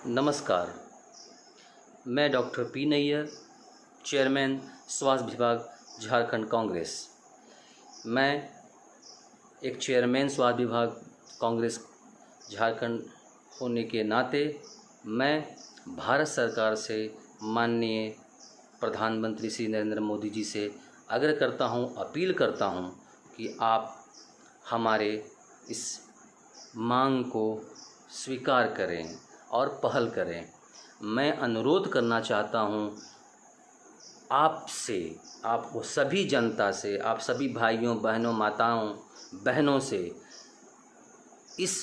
नमस्कार। मैं doctor P Nayyar, chairman स्वास्थ्य विभाग झारखंड कांग्रेस। मैं एक चेयरमैन स्वास्थ्य विभाग कांग्रेस झारखंड होने के नाते मैं भारत सरकार से माननीय प्रधानमंत्री श्री नरेंद्र मोदी जी से आग्रह करता हूं, अपील करता हूं कि आप हमारे इस मांग को स्वीकार करें और पहल करें। मैं अनुरोध करना चाहता हूं आपसे, आपको सभी जनता से, आप सभी भाइयों बहनों माताओं बहनों से इस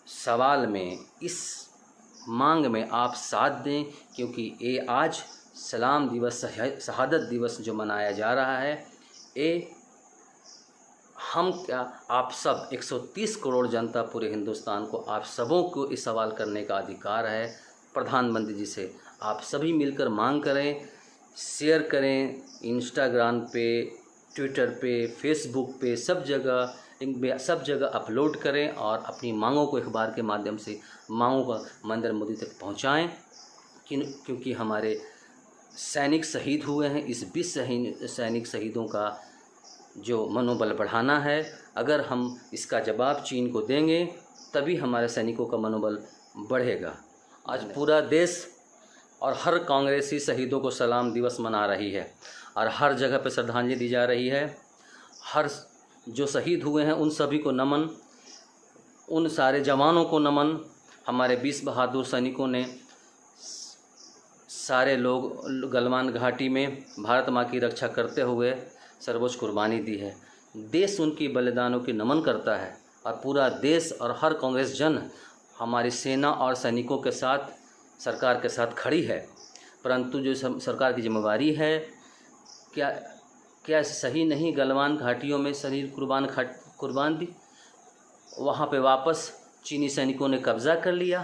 सवाल में, इस मांग में आप साथ दें, क्योंकि ये आज सलाम दिवस, शहादत दिवस जो मनाया जा रहा है, ये हम क्या, आप सब 130 करोड़ जनता पूरे हिंदुस्तान को, आप सबों को इस सवाल करने का अधिकार है। प्रधानमंत्री जी से आप सभी मिलकर मांग करें, शेयर करें, इंस्टाग्राम पे, ट्विटर पे, फेसबुक पे, सब जगह अपलोड करें और अपनी मांगों को अखबार के माध्यम से मांगों का नरेंद्र मोदी तक पहुंचाएं, क्योंकि हमारे सैनिक शहीद हुए हैं। इस 20 सैनिक शहीदों का जो मनोबल बढ़ाना है, अगर हम इसका जवाब चीन को देंगे तभी हमारे सैनिकों का मनोबल बढ़ेगा। आज पूरा देश और हर कांग्रेसी शहीदों को सलाम दिवस मना रही है और हर जगह पर श्रद्धांजलि दी जा रही है। हर जो शहीद हुए हैं उन सभी को नमन, उन सारे जवानों को नमन। हमारे 20 बहादुर सैनिकों ने, सारे लोग गलवान घाटी में भारत माँ की रक्षा करते हुए सर्वोच्च कुर्बानी दी है। देश उनकी बलिदानों की नमन करता है और पूरा देश और हर कांग्रेस जन हमारी सेना और सैनिकों के साथ, सरकार के साथ खड़ी है। परंतु जो सरकार की जिम्मेवारी है, क्या सही नहीं गलवान घाटियों में शरीर कुर्बान दी, वहाँ पे वापस चीनी सैनिकों ने कब्ज़ा कर लिया?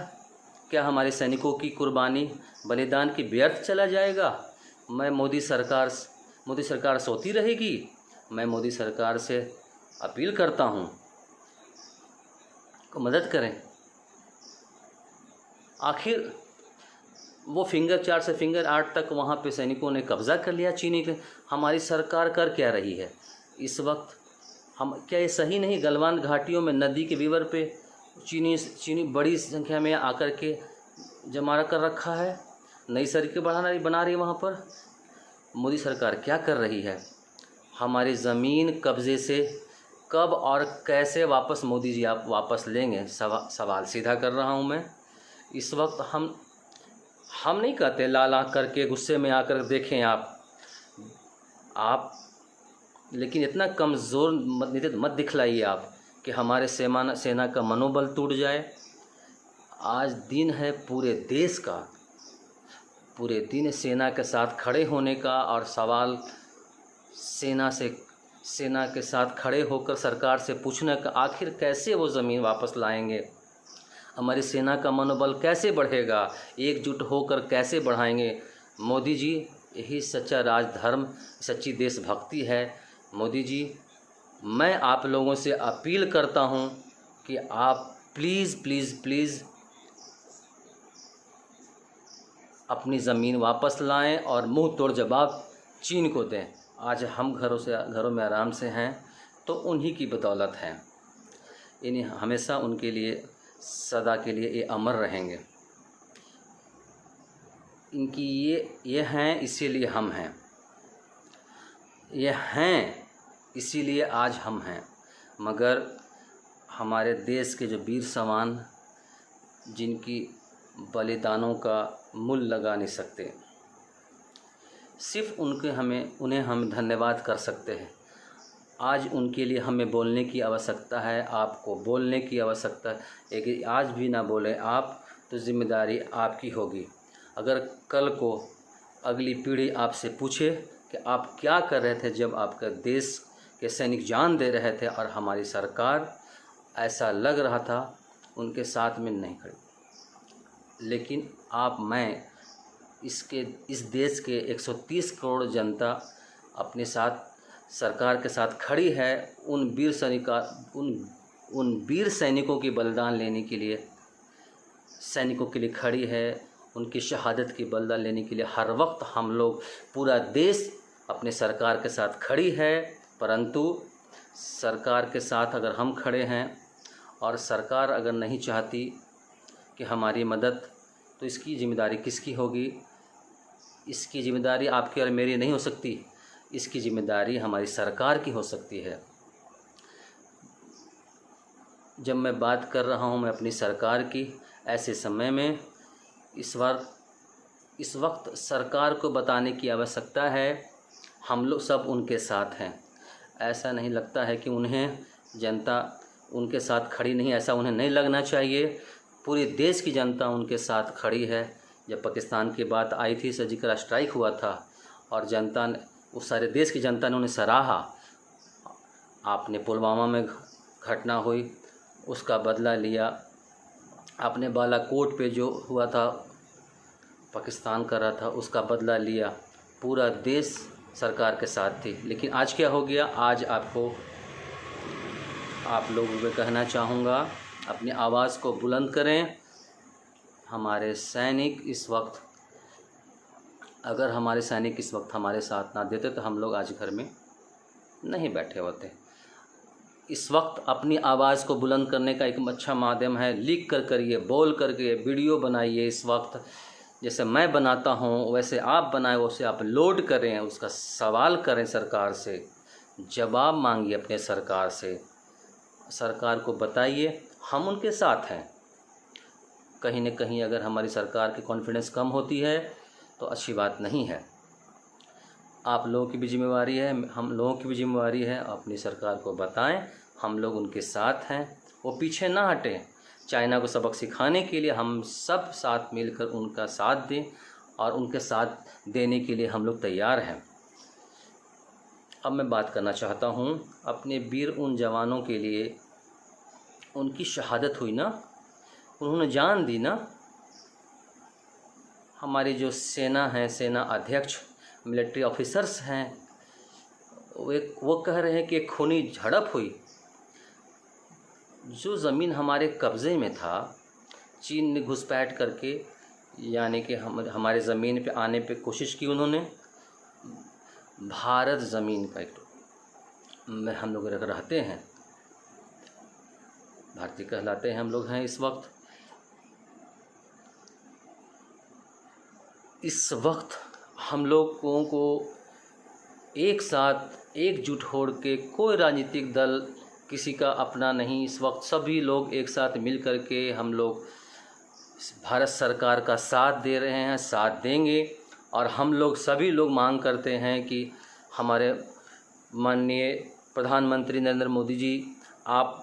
क्या हमारे सैनिकों की कुर्बानी, बलिदान की व्यर्थ चला जाएगा? मोदी सरकार सोती रहेगी? मैं मोदी सरकार से अपील करता हूँ को मदद करें। आखिर वो फिंगर 4 से फिंगर 8 तक वहाँ पे सैनिकों ने कब्ज़ा कर लिया चीनी के। हमारी सरकार कर क्या रही है इस वक्त? क्या ये सही नहीं? गलवान घाटियों में नदी के विवर पे चीनी बड़ी संख्या में आकर के जमा कर रखा है, नई सड़कें बना रही वहाँ पर। मोदी सरकार क्या कर रही है? हमारी ज़मीन कब्ज़े से कब और कैसे वापस मोदी जी आप वापस लेंगे? सवाल सीधा कर रहा हूँ मैं। इस वक्त हम नहीं कहते लाल आँख करके गुस्से में आकर देखें आप, लेकिन इतना कमज़ोर मत दिखलाइए आप कि हमारे सेना का मनोबल टूट जाए। आज दिन है पूरे देश का, पूरे दिन सेना के साथ खड़े होने का, और सवाल सेना के साथ खड़े होकर सरकार से पूछने का, आखिर कैसे वो ज़मीन वापस लाएंगे? हमारी सेना का मनोबल कैसे बढ़ेगा? एकजुट होकर कैसे बढ़ाएंगे? मोदी जी, यही सच्चा राजधर्म, सच्ची देशभक्ति है। मोदी जी, मैं आप लोगों से अपील करता हूं कि आप प्लीज़ अपनी ज़मीन वापस लाएं और मुंह तोड़ जवाब चीन को दें। आज हम घरों में आराम से हैं तो उन्हीं की बदौलत हैं। इन्हें हमेशा उनके लिए, सदा के लिए ये अमर रहेंगे। इनकी ये हैं, इसीलिए हम हैं। ये हैं इसीलिए आज हम हैं। मगर हमारे देश के जो वीर सवान, जिनकी बलिदानों का मूल लगा नहीं सकते, सिर्फ उन्हें हम धन्यवाद कर सकते हैं। आज उनके लिए हमें बोलने की आवश्यकता है, आपको बोलने की आवश्यकता है। एक आज भी ना बोले आप तो जिम्मेदारी आपकी होगी। अगर कल को अगली पीढ़ी आपसे पूछे कि आप क्या कर रहे थे जब आपका देश के सैनिक जान दे रहे थे और हमारी सरकार, ऐसा लग रहा था उनके साथ में नहीं खड़ी, लेकिन मैं इस देश के 130 करोड़ जनता अपने साथ, सरकार के साथ खड़ी है। उन वीर सैनिकों की बलिदान लेने के लिए, सैनिकों के लिए खड़ी है। उनकी शहादत की बदला लेने के लिए हर वक्त हम लोग, पूरा देश अपने सरकार के साथ खड़ी है। परंतु सरकार के साथ अगर हम खड़े हैं और सरकार अगर नहीं चाहती कि हमारी मदद, तो इसकी ज़िम्मेदारी किसकी होगी? इसकी ज़िम्मेदारी आपकी और मेरी नहीं हो सकती, इसकी ज़िम्मेदारी हमारी सरकार की हो सकती है। जब मैं बात कर रहा हूँ मैं अपनी सरकार की, ऐसे समय में इस वक्त सरकार को बताने की आवश्यकता है, हम लोग सब उनके साथ हैं। ऐसा नहीं लगता है कि उन्हें जनता उनके साथ खड़ी नहीं, ऐसा उन्हें नहीं लगना चाहिए। पूरे देश की जनता उनके साथ खड़ी है। जब पाकिस्तान की बात आई थी, सर्जिकल स्ट्राइक हुआ था और जनता ने, उस सारे देश की जनता ने उन्हें सराहा। आपने पुलवामा में घटना हुई, उसका बदला लिया। आपने बालाकोट पे जो हुआ था, पाकिस्तान कर रहा था, उसका बदला लिया। पूरा देश सरकार के साथ थी। लेकिन आज क्या हो गया? आज आप लोगों को कहना चाहूँगा, अपनी आवाज़ को बुलंद करें। हमारे सैनिक इस वक्त, अगर हमारे सैनिक इस वक्त हमारे साथ ना देते तो हम लोग आज घर में नहीं बैठे होते। इस वक्त अपनी आवाज़ को बुलंद करने का एक अच्छा माध्यम है। लिख कर करिए, बोल करके वीडियो बनाइए। इस वक्त जैसे मैं बनाता हूँ वैसे आप बनाएं, उसे आप लोड करें, उसका सवाल करें सरकार से, जवाब मांगिए अपने सरकार से। सरकार को बताइए हम उनके साथ हैं। कहीं न कहीं अगर हमारी सरकार की कॉन्फिडेंस कम होती है तो अच्छी बात नहीं है। आप लोगों की भी जिम्मेवारी है, हम लोगों की भी जिम्मेवारी है। अपनी सरकार को बताएं हम लोग उनके साथ हैं, वो पीछे ना हटें। चाइना को सबक सिखाने के लिए हम सब साथ मिलकर उनका साथ दें और उनके साथ देने के लिए हम लोग तैयार हैं। अब मैं बात करना चाहता हूँ अपने वीर उन जवानों के लिए। उनकी शहादत हुई ना, उन्होंने जान दी ना। हमारी जो सेना है, सेना अध्यक्ष, मिलिट्री ऑफिसर्स हैं, वो कह रहे हैं कि एक खूनी झड़प हुई। जो ज़मीन हमारे कब्ज़े में था, चीन ने घुसपैठ करके, यानी कि हमारे ज़मीन पे आने पे कोशिश की उन्होंने। भारत ज़मीन का में हम लोग रहते हैं, भारतीय कहलाते हैं हम लोग हैं। इस वक्त हम लोगों को एक साथ एकजुट होड़ के, कोई राजनीतिक दल किसी का अपना नहीं, इस वक्त सभी लोग एक साथ मिल कर के हम लोग भारत सरकार का साथ दे रहे हैं, साथ देंगे। और हम लोग सभी लोग मांग करते हैं कि हमारे माननीय प्रधानमंत्री नरेंद्र मोदी जी, आप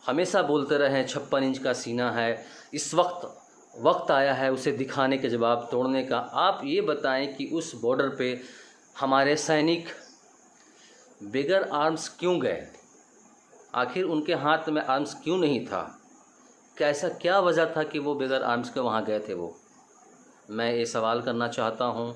हमेशा बोलते रहे हैं 56 इंच का सीना है। इस वक्त आया है उसे दिखाने के, जवाब तोड़ने का। आप ये बताएं कि उस बॉर्डर पे हमारे सैनिक बगैर आर्म्स क्यों गए? आखिर उनके हाथ में आर्म्स क्यों नहीं था? कैसा क्या वजह था कि वो बगैर आर्म्स के वहाँ गए थे? मैं ये सवाल करना चाहता हूँ।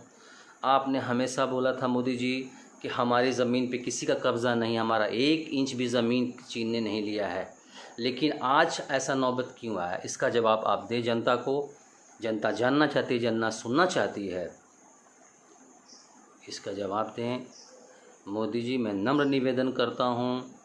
आपने हमेशा बोला था मोदी जी कि हमारी ज़मीन पे किसी का कब्ज़ा नहीं, हमारा 1 इंच भी ज़मीन चीन ने नहीं लिया है। लेकिन आज ऐसा नौबत क्यों आया? इसका जवाब आप दें जनता को। जनता जानना चाहती है, जनता सुनना चाहती है, इसका जवाब दें। मोदी जी, मैं नम्र निवेदन करता हूँ